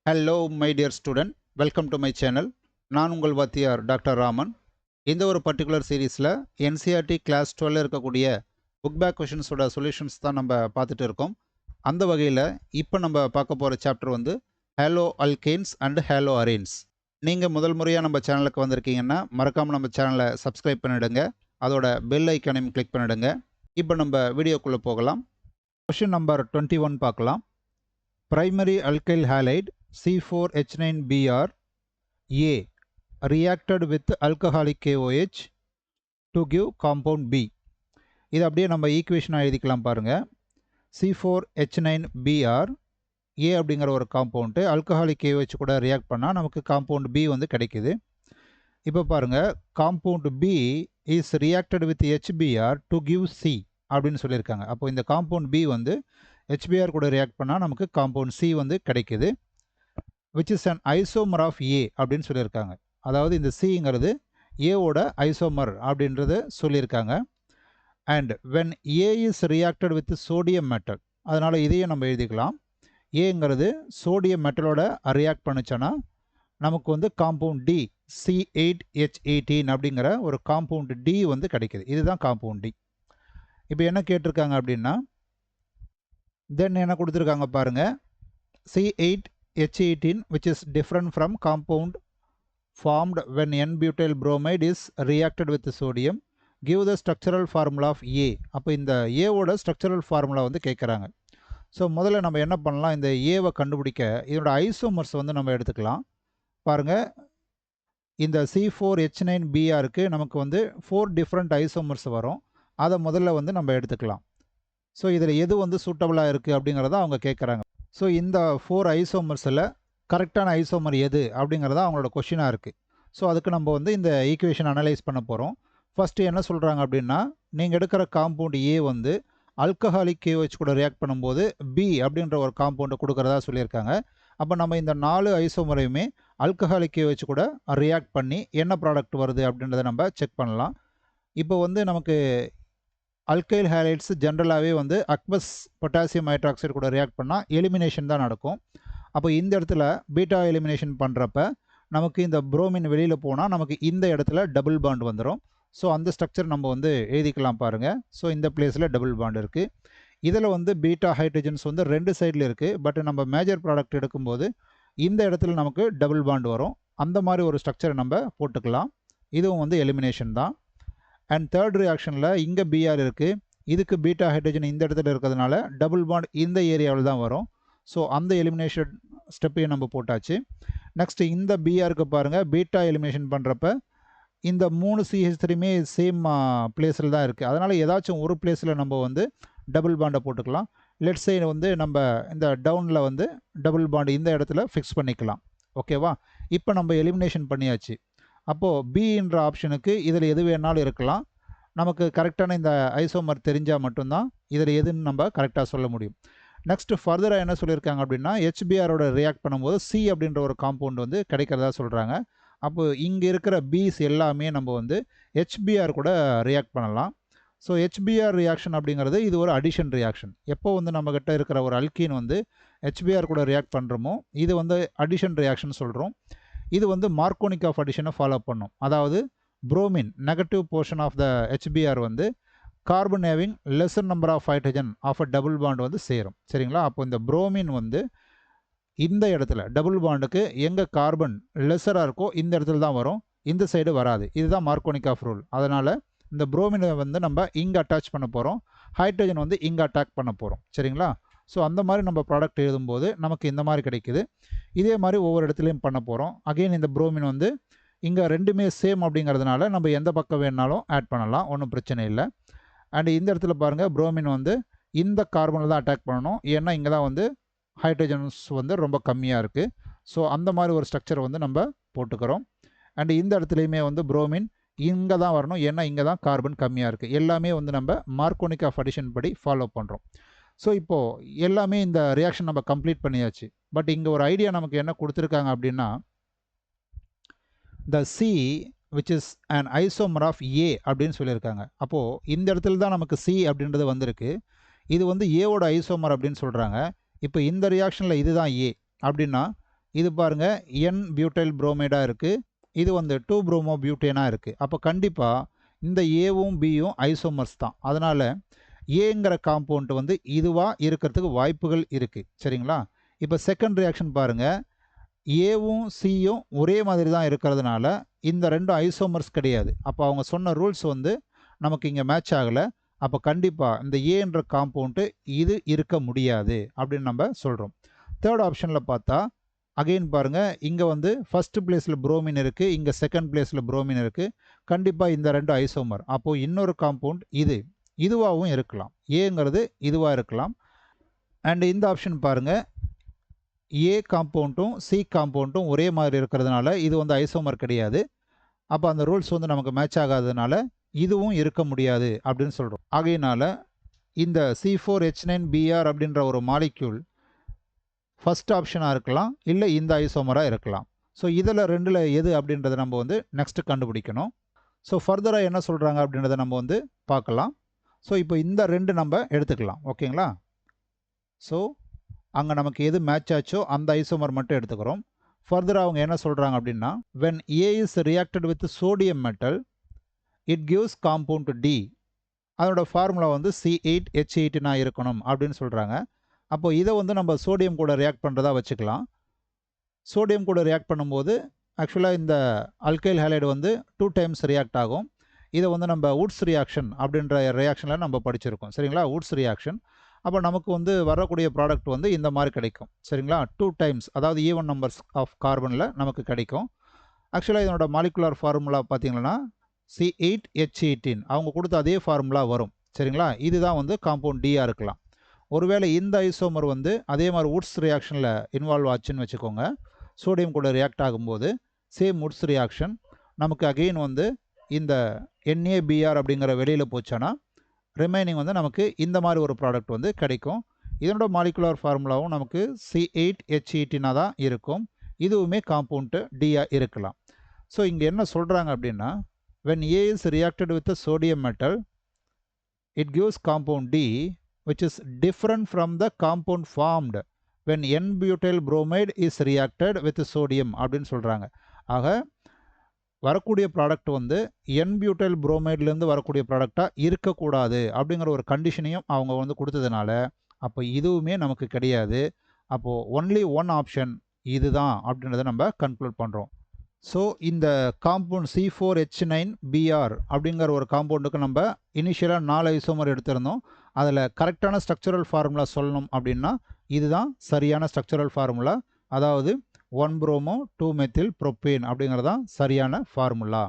Hello my dear student, welcome to my channel. நான் உங்கள் வாத்தியார் டாக்டர் ராமன். இந்த ஒரு பர்டிகுலர் சீரீஸில் என்சிஆர்டி கிளாஸ் 12 இருக்கக்கூடிய புக் பேக் கொஷின்ஸோட சொல்யூஷன்ஸ் தான் நம்ம பார்த்துட்டு இருக்கோம். அந்த வகையில் இப்போ நம்ம பார்க்க போகிற சாப்டர் வந்து ஹேலோ அல்கேன்ஸ் அண்ட் ஹேலோ அரேன்ஸ். நீங்கள் முதல் முறையாக நம்ம சேனலுக்கு வந்திருக்கீங்கன்னா மறக்காமல் நம்ம சேனலை சப்ஸ்கிரைப் பண்ணிவிடுங்க, அதோட பெல் ஐக்கானையும் கிளிக் பண்ணிவிடுங்க. இப்போ நம்ம வீடியோக்குள்ளே போகலாம். கொஷின் நம்பர் 21 பார்க்கலாம். Primary alkyl halide C4H9Br A reacted with alcoholic KOH to give compound B. இது அப்படியே நம்ம ஈக்குவேஷன் எழுதிக்கலாம் பாருங்க. C4H9Br A அப்படிங்கிற ஒரு காம்பவுண்டு ஆல்கஹாலிக் KOH கூட ரியாக்ட் பண்ணால் நமக்கு காம்பவுண்ட் B வந்து கிடைக்குது. இப்போ பாருங்க, compound B is reacted with HBr to give C அப்படின்னு சொல்லியிருக்காங்க. அப்போ இந்த காம்பவுண்ட் B வந்து HBr கூட ரியாக்ட் பண்ணால் நமக்கு காம்பவுண்ட் C வந்து கிடைக்குது. which is an isomer of A அப்படின்னு சொல்லியிருக்காங்க. அதாவது இந்த Cங்கிறது ஏவோட ஐசோமர் அப்படின்றத சொல்லியிருக்காங்க. And when A is reacted with sodium metal, அதனால் இதையும் நம்ம எழுதிக்கலாம். ஏங்கிறது சோடியம் மெட்டலோட ரியாக்ட் பண்ணுச்சுன்னா நமக்கு வந்து காம்பவுண்ட் D C8H18 அப்படிங்கிற ஒரு காம்பவுண்ட் D வந்து கிடைக்குது. இதுதான் காம்பவுண்ட் D. இப்போ என்ன கேட்டிருக்காங்க அப்படின்னா, தென் என்ன கொடுத்துருக்காங்க பாருங்க, C8H18 which is different from compound formed when N-butyl bromide is reacted with sodium, give the structural formula of A. அப்போ இந்த ஏவோட ஸ்ட்ரக்சரல் ஃபார்முலா வந்து கேட்குறாங்க. ஸோ முதல்ல நம்ம என்ன பண்ணலாம், இந்த ஏவை கண்டுபிடிக்க இதோட ஐசோமர்ஸ் வந்து நம்ம எடுத்துக்கலாம். பாருங்கள், இந்த C4H9Brக்கு நமக்கு வந்து 4 டிஃப்ரெண்ட் ஐசோமர்ஸ் வரும். அதை முதல்ல வந்து நம்ம எடுத்துக்கலாம். ஸோ இதில் எது வந்து சூட்டபுளாக இருக்குது அப்படிங்கிறத அவங்க கேட்குறாங்க. ஸோ இந்த 4 ஐசோமர்ஸில் கரெக்டான ஐசோமர் எது அப்படிங்கிறதா அவங்களோட கொஷினாக இருக்குது. ஸோ அதுக்கு நம்ம வந்து இந்த ஈக்குவேஷன் அனலைஸ் பண்ண போகிறோம். ஃபஸ்ட்டு என்ன சொல்கிறாங்க அப்படின்னா, நீங்கள் எடுக்கிற காம்பவுண்ட் ஏ வந்து ஆல்கஹாலிக் KOH கூட ரியாக்ட் பண்ணும்போது பி அப்படின்ற ஒரு காம்பவுண்டை கொடுக்குறதா சொல்லியிருக்காங்க. அப்போ நம்ம இந்த 4 ஐசோமரையுமே ஆல்கஹாலிக் KOH கூட ரியாக்ட் பண்ணி என்ன ப்ராடக்ட் வருது அப்படின்றத நம்ம செக் பண்ணலாம். இப்போ வந்து நமக்கு அல்கைல் ஹேலைட்ஸ் ஜென்ரலாகவே வந்து அக்வஸ் பொட்டாசியம் ஹைட்ராக்சைடு கூட ரியாக்ட் பண்ணால் எலிமினேஷன் தான் நடக்கும். அப்போ இந்த இடத்துல பீட்டா எலிமினேஷன் பண்ணுறப்ப நமக்கு இந்த புரோமின் வெளியில் போனால் நமக்கு இந்த இடத்துல டபுள் பாண்ட் வந்துடும். ஸோ அந்த ஸ்ட்ரக்சர் நம்ம வந்து எழுதிக்கலாம் பாருங்கள். ஸோ இந்த பிளேஸில் டபுள் பாண்ட் இருக்குது. இதில் வந்து பீட்டா ஹைட்ரஜன்ஸ் வந்து 2 சைடில் இருக்குது. பட் நம்ம மேஜர் ப்ராடக்ட் எடுக்கும்போது இந்த இடத்துல நமக்கு டபுள் பாண்ட் வரும். அந்த மாதிரி ஒரு ஸ்ட்ரக்சரை நம்ம போட்டுக்கலாம். இதுவும் வந்து எலிமினேஷன் தான். அண்ட் தேர்ட் ரியாக்ஷனில் இங்கே பிஆர் இருக்குது, இதுக்கு பீட்டா ஹைட்ரஜன் இந்த இடத்துல இருக்கிறதுனால டபுள் பாண்ட் இந்த ஏரியாவில் தான் வரும். ஸோ அந்த எலிமினேஷன் ஸ்டெப்பையும் நம்ம போட்டாச்சு. நெக்ஸ்ட்டு இந்த பிஆருக்கு பாருங்கள், பீட்டா எலிமினேஷன் பண்ணுறப்ப இந்த 3 CH3மே சேம் பிளேஸில் தான் இருக்குது. அதனால் ஏதாச்சும் ஒரு பிளேஸில் நம்ம வந்து டபுள் பாண்டை போட்டுக்கலாம். லெட் சைடு வந்து நம்ம இந்த டவுனில் வந்து டபுள் பாண்டு இந்த இடத்துல ஃபிக்ஸ் பண்ணிக்கலாம். ஓகேவா? இப்போ நம்ம எலிமினேஷன் பண்ணியாச்சு. அப்போது பின்ற ஆப்ஷனுக்கு இதில் எது வேணாலும் இருக்கலாம். நமக்கு கரெக்டான இந்த ஐசோமர் தெரிஞ்சால் மட்டும்தான் இதில் எதுன்னு நம்ம கரெக்டாக சொல்ல முடியும். நெக்ஸ்ட்டு ஃபர்தராக என்ன சொல்லியிருக்காங்க அப்படின்னா, HBRோட ரியாக்ட் பண்ணும்போது C அப்படின்ற ஒரு காம்பவுண்ட் வந்து கிடைக்கிறதா சொல்கிறாங்க. அப்போது இங்கே இருக்கிற பீஸ் எல்லாமே நம்ம வந்து HBr கூட ரியாக்ட் பண்ணலாம். ஸோ HBr ரியாக்ஷன் அப்படிங்கிறது இது ஒரு அடிஷன் ரியாக்ஷன். எப்போ வந்து நம்மக்கிட்ட இருக்கிற ஒரு அல்கீன் வந்து HBr கூட ரியாக்ட் பண்ணுறோமோ இது வந்து அடிஷன் ரியாக்ஷன் சொல்கிறோம். இது வந்து மார்க்கோனிக் ஆஃப் அடிஷனை ஃபாலோ பண்ணும். அதாவது bromine negative portion of the HBr வந்து carbon having lesser number of hydrogen of a double bond வந்து சேரும். சரிங்களா? அப்போ இந்த புரோமின் வந்து இந்த இடத்துல டபுள் பாண்டுக்கு எங்கே கார்பன் லெஸராக இருக்கோ இந்த இடத்துல தான் வரும், இந்த சைடு வராது. இதுதான் மார்க்கோனிக் ஆஃப் ரூல். அதனால் இந்த புரோமினை வந்து நம்ம இங்கே அட்டாச் பண்ண போகிறோம், ஹைட்ரஜன் வந்து இங்கே அட்டாக் பண்ண போகிறோம். சரிங்களா? ஸோ அந்த மாதிரி நம்ம ப்ராடக்ட் எழுதும்போது நமக்கு இந்த மாதிரி கிடைக்குது. இதே மாதிரி ஒவ்வொரு இடத்துலையும் பண்ண போகிறோம். அகெயின் இந்த புரோமின் வந்து இங்கே ரெண்டுமே சேம் அப்படிங்கிறதுனால நம்ம எந்த பக்கம் வேணாலும் ஆட் பண்ணலாம், ஒன்றும் பிரச்சனை இல்லை. அண்ட் இந்த இடத்துல பாருங்கள், புரோமின் வந்து இந்த கார்பனில் தான் அட்டாக் பண்ணணும், ஏன்னா இங்கே தான் வந்து ஹைட்ரஜன்ஸ் வந்து ரொம்ப கம்மியாக இருக்குது. ஸோ அந்த மாதிரி ஒரு ஸ்ட்ரக்சர் வந்து நம்ம போட்டுக்கிறோம். அண்ட் இந்த இடத்துலையுமே வந்து புரோமின் இங்கே தான் வரணும், ஏன்னா இங்கே தான் கார்பன் கம்மியாக இருக்குது. எல்லாமே வந்து நம்ம மார்க்கோனிக் ஆஃப் அடிஷன் படி ஃபாலோ பண்ணுறோம். ஸோ இப்போது எல்லாமே இந்த ரியாக்ஷன் நம்ம கம்ப்ளீட் பண்ணியாச்சு. பட் இங்கே ஒரு ஐடியா நமக்கு என்ன கொடுத்துருக்காங்க அப்படின்னா, the C which is an isomer of A அப்படின்னு சொல்லியிருக்காங்க. அப்போது இந்த இடத்துல தான் நமக்கு C அப்படின்றது வந்திருக்கு. இது வந்து ஏவோட ஐசோமர் அப்படின்னு சொல்கிறாங்க. இப்போ இந்த ரியாக்ஷனில் இதுதான் A அப்படின்னா இது பாருங்க n பியூட்டைல் புரோமைடாக இருக்குது, இது வந்து 2 புரோமோ பியூட்டேனாக இருக்குது. அப்போ கண்டிப்பாக இந்த ஏவும் பியும் ஐசோமர்ஸ் தான். அதனால் ஏங்கிற காம்பவுண்ட் வந்து இதுவாக இருக்கிறதுக்கு வாய்ப்புகள் இருக்குது. சரிங்களா? இப்போ செகண்ட் ரியாக்ஷன் பாருங்கள், ஏவும் சியும் ஒரே மாதிரி தான் இருக்கிறதுனால இந்த ரெண்டும் ஐசோமர்ஸ் கிடையாது. அப்போ அவங்க சொன்ன ரூல்ஸ் வந்து நமக்கு இங்கே மேட்ச் ஆகலை. அப்போ கண்டிப்பாக இந்த ஏன்ற காம்பவுண்ட்டு இது இருக்க முடியாது அப்படின்னு நம்ம சொல்கிறோம். தேர்ட் ஆப்ஷனில் பார்த்தா அகெயின் பாருங்கள், இங்கே வந்து ஃபஸ்ட்டு பிளேஸில் புரோமின் இருக்குது, இங்கே செகண்ட் பிளேஸில் புரோமின் இருக்குது. கண்டிப்பாக இந்த ரெண்டு ஐசோமர். அப்போது இன்னொரு காம்பவுண்ட் இதுவாகவும் இருக்கலாம். ஏங்கிறது இதுவாக இருக்கலாம். அண்ட் இந்த ஆப்ஷன் பாருங்கள், ஏ காம்பவுண்ட்டும் சி காம்பவுண்ட்டும் ஒரே மாதிரி இருக்கிறதுனால இது வந்து ஐசோமர் கிடையாது. அப்போ அந்த ரூல்ஸ் வந்து நமக்கு மேட்ச் ஆகாததுனால இதுவும் இருக்க முடியாது அப்படின்னு சொல்கிறோம். ஆகையினால இந்த C4H9Br அப்படின்ற ஒரு மாலிக்யூல் ஃபஸ்ட் ஆப்ஷனாக இருக்கலாம், இல்லை இந்த ஐசோமராக இருக்கலாம். ஸோ இதில் ரெண்டில் எது அப்படின்றத நம்ம வந்து நெக்ஸ்ட்டு கண்டுபிடிக்கணும். ஸோ ஃபர்தராக என்ன சொல்கிறாங்க அப்படின்றத நம்ம வந்து பார்க்கலாம். ஸோ இப்போ இந்த ரெண்டு நம்ம எடுத்துக்கலாம். ஓகேங்களா? ஸோ அங்கே நமக்கு எது மேட்ச் ஆச்சோ அந்த ஐசோமர் மட்டும் எடுத்துக்கிறோம். ஃபர்தராக அவங்க என்ன சொல்கிறாங்க அப்படின்னா, when A is reacted with sodium metal it gives compound D. அதோட ஃபார்முலா வந்து C8H18 இருக்கணும் அப்படின்னு சொல்கிறாங்க. அப்போ இதை வந்து நம்ம சோடியம் கூட ரியாக்ட் பண்ணுறதா வச்சுக்கலாம். சோடியம் கூட ரியாக்ட் பண்ணும்போது ஆக்சுவலாக இந்த அல்கைல் ஹேலைடு வந்து 2 டைம்ஸ் ரியாக்ட் ஆகும். இதை வந்து நம்ம வுட்ஸ் ரியாக்ஷன் அப்படின்ற ரியாக்ஷனில் நம்ம படிச்சிருக்கோம். சரிங்களா? Woods reaction. அப்போ நமக்கு வந்து வரக்கூடிய ப்ராடக்ட் வந்து இந்த மாதிரி கிடைக்கும். சரிங்களா? 2 டைம்ஸ், அதாவது ஈவன் நம்பர்ஸ் ஆஃப் கார்பனில் நமக்கு கிடைக்கும். ஆக்சுவலாக இதனோட மாலிகுலர் ஃபார்முலா பார்த்தீங்கன்னா C8H18 அவங்க கொடுத்த அதே ஃபார்முலா வரும். சரிங்களா? இதுதான் வந்து காம்பவுண்ட் டியாக இருக்கலாம். ஒருவேளை இந்த ஐசோமர் வந்து அதே மாதிரி வுட்ஸ் ரியாக்ஷனில் இன்வால்வ் ஆச்சுன்னு வச்சுக்கோங்க. சோடியம் கூட ரியாக்ட் ஆகும்போது சேம் வுட்ஸ் ரியாக்ஷன் நமக்கு அகெயின் வந்து இந்த NaBr அப்படிங்கிற வெளியில் போச்சோன்னா ரிமைனிங் வந்து நமக்கு இந்த மாதிரி ஒரு ப்ராடக்ட் வந்து கிடைக்கும். இதனோட மாலிகுலர் ஃபார்முலாவும் நமக்கு C8H18 தான் இருக்கும். இதுவுமே காம்பவுண்ட் டியாக இருக்கலாம். ஸோ இங்கே என்ன சொல்கிறாங்க அப்படின்னா, when A is reacted with a sodium metal it gives compound D which is different from the compound formed when N-butyl bromide is reacted with sodium அப்படின்னு சொல்கிறாங்க. ஆக வரக்கூடிய ப்ராடக்ட் வந்து N-butyl bromideலேருந்து வரக்கூடிய ப்ராடக்டாக இருக்கக்கூடாது அப்படிங்கிற ஒரு கண்டிஷனையும் அவங்க வந்து கொடுத்ததுனால அப்போ இதுவுமே நமக்கு கிடையாது. அப்போது ஒன்லி ஒன் ஆப்ஷன் இதுதான் அப்படின்றத நம்ம கன்க்ளூட் பண்ணுறோம். ஸோ இந்த காம்பவுண்ட் C4H9Br அப்படிங்கிற ஒரு காம்பவுண்டுக்கு நம்ம இனிஷியலாக 4 ஐசோமர் எடுத்திருந்தோம். அதில் கரெக்டான ஸ்ட்ரக்சரல் ஃபார்முலா சொல்லணும் அப்படின்னா இதுதான் சரியான ஸ்ட்ரக்சரல் ஃபார்முலா. அதாவது 1 புரோமோ 2 மெத்தில் ப்ரோப்பேன் அப்படிங்கிறது தான் சரியான ஃபார்முலா.